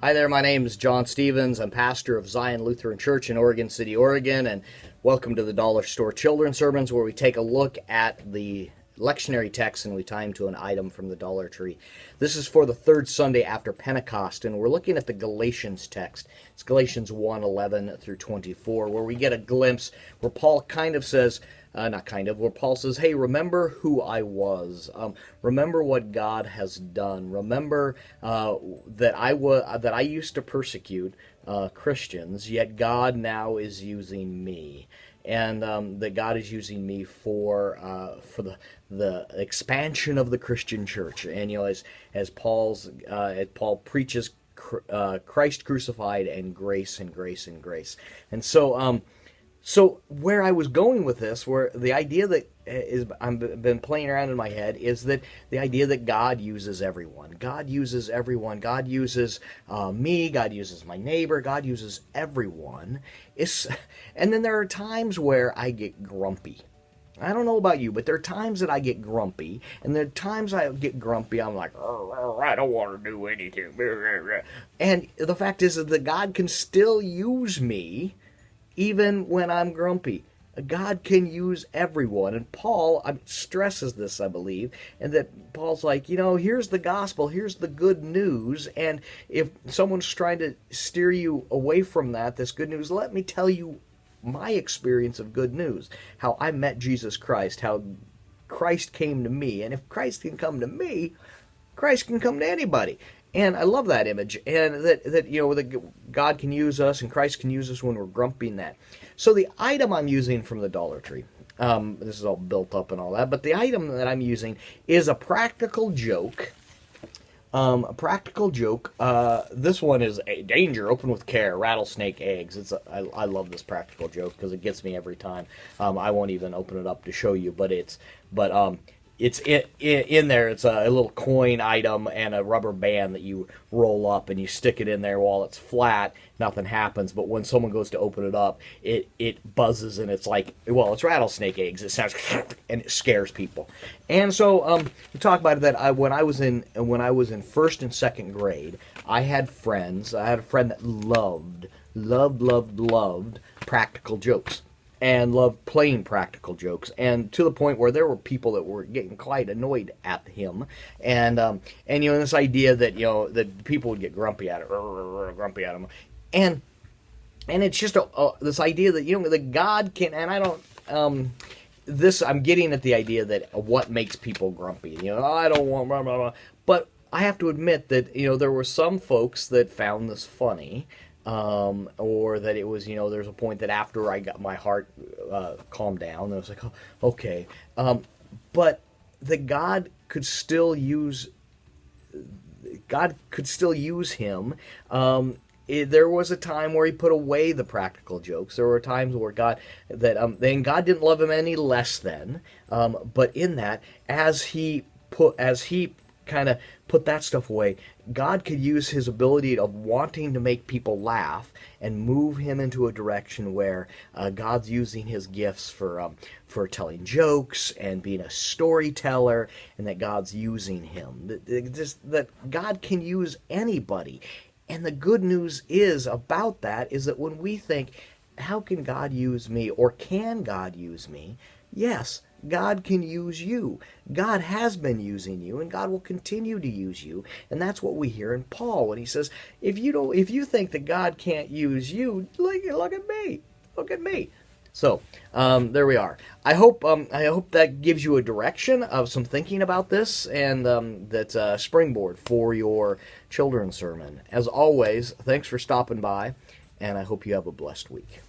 Hi there, my name is John Stevens. I'm pastor of Zion Lutheran Church in Oregon City, Oregon, and welcome to the Dollar Store Children's Sermons, where we take a look at the lectionary text and we tie them to an item from the Dollar Tree. This is for the third Sunday after Pentecost, and we're looking at the Galatians text. It's Galatians 1:11 through 24, where we get a glimpse where Paul kind of says, where Paul says, hey, remember who I was. Remember what God has done. Remember that I used to persecute Christians, yet God now is using me. And that God is using me for the expansion of the Christian church. And as Paul preaches Christ crucified and grace and grace and grace. And so where I was going with this, where the idea that I've been playing around in my head, is that the idea that God uses everyone. God uses everyone. God uses me. God uses my neighbor. God uses everyone. And then there are times where I get grumpy. I don't know about you, but there are times that I get grumpy, and there are times I get grumpy, I'm like, I don't want to do anything. And the fact is that God can still use me even when I'm grumpy. God can use everyone. And Paul stresses this, I believe, and that Paul's like, here's the gospel, here's the good news, and if someone's trying to steer you away from this good news, let me tell you my experience of good news, how I met Jesus Christ, how Christ came to me, and if Christ can come to me, Christ can come to anybody. And I love that image, and that God can use us and Christ can use us when we're grumpy in that. So the item I'm using from the Dollar Tree, this is all built up and all that, but the item that I'm using is a practical joke. This one is a danger, open with care, rattlesnake eggs. I love this practical joke because it gets me every time. I won't even open it up to show you, but it's in there. It's a little coin item and a rubber band that you roll up and you stick it in there while it's flat. Nothing happens, but when someone goes to open it up, it buzzes and it's like, it's rattlesnake eggs. It sounds and it scares people. And so we talk about that. When I was in first and second grade, I had friends. I had a friend that loved practiin jokes. And loved playing practical jokes, and to the point where there were people that were getting quite annoyed at him, and this idea that that people would get grumpy at him, and it's just this idea that that God can, and I don't I'm getting at the idea that what makes people grumpy, I don't want blah, blah, blah. But I have to admit that there were some folks that found this funny. Or that it was, there's a point that after I got my heart calmed down, I was like, oh, okay. But that God could still use him. There was a time where he put away the practical jokes. There were times where God didn't love him any less then. But in that, as he kind of put that stuff away, God could use his ability of wanting to make people laugh and move him into a direction where God's using his gifts for telling jokes and being a storyteller, and that God's using him. That God can use anybody. And the good news is that when we think, how can God use me, or can God use me? Yes, God can use you. God has been using you, and God will continue to use you. And that's what we hear in Paul when he says, if you think that God can't use you, look at me. Look at me. So there we are. I hope that gives you a direction of some thinking about this, and that's a springboard for your children's sermon. As always, thanks for stopping by, and I hope you have a blessed week.